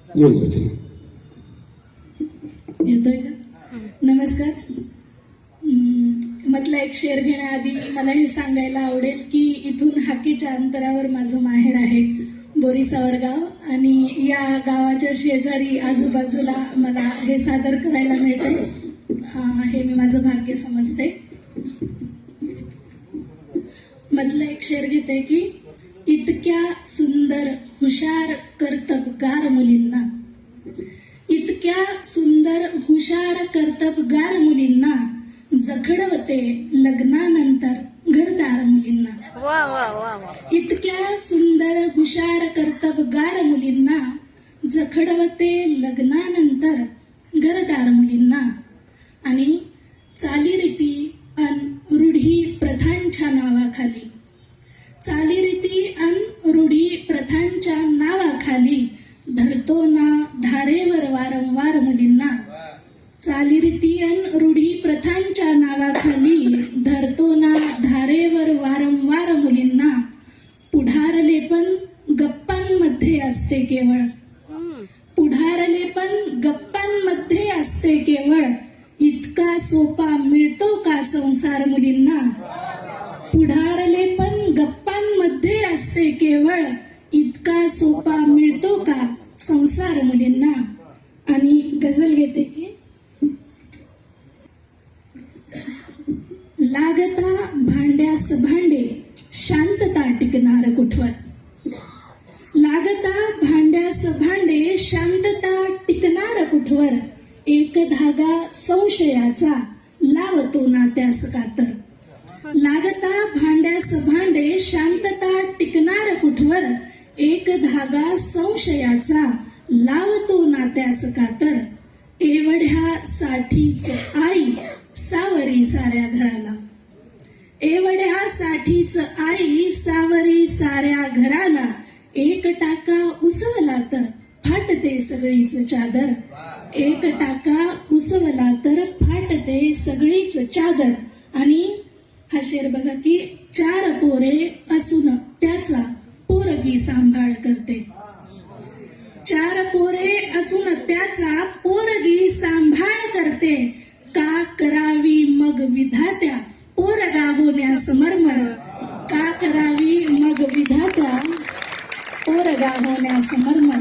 योगवचन. येतोय का? नमस्कार. म्हटलं एक शेर घेण्याआधी मला हे सांगायला आवडेल की इथून हाकेच्या अंतरावर माझं माहेर आहे, बोरीसावरगाव, आणि या गावाच्या शेजारी आजूबाजूला मला हे सादर करायला मिळते, हे मी माझं भाग्य समजते. म्हटलं एक शेर घेते की इतक्या सुंदर हुशार कर्तबगार मुलींना, इतक्या सुंदर हुशार कर्तबगार मुलींना जखडवते लग्नानंतर घरदार मुलींना. वा वा वा वा. इतक्या सुंदर हुशार कर्तबगार मुलींना जखडवते लग्नानंतर घरदार मुलींना. आणि चालीरीती अन रूढी प्रथांच्या नावाखाली, चालीरीती अन रूढी प्रथांच्या नावाखाली धरतो ना धारेवर वारंवार मुलींना. चालीरीती अन रूढी प्रथांच्या नावाखाली धरतो ना धारेवर वारंवार मुलींना. पुढारले पण गप्पांमध्ये असते केवळ, पुढारले पण गप्पांमध्ये असते केवळ. इतका सोपा मिळतो का संसार मुलींना. पुढारले पण गप्पांमध्ये असते केवळ. इतका सोपा मिळतो का संसार मुलींना. आणि गझल घेते की लागता भांड्यास भांडे शांतता टिकणार कुठवर. लागता भांड्यास भांडे शांतता टिकणार कुठवर. एक धागा संशयाचा लावतो नात्यास कातर. लागता भांड्यास भांडे शांतता टिकणार कुठवर. एक धागा संशयाचा लावतो नात्यास कातर. एवढ्या साठीच आई सावरी साऱ्या घराला, एवढ्या साठीच आई सावरी साऱ्या घराला. एक टाका उसवला तर फाटते सगळीच चादर. एक टाका उसवला तर फाटते सगळीच चादर. आणि हा शेर बघा की 4 पोरे असून त्याचा पोरगी सांभाळ करते. 4 पोरे असून त्याचा पोरगी सांभाळ करते. का करावी मग विधात्या पोरगा होण्यास मरमर. का करावी मग विधात्या पोरगा होण्यास मरमर.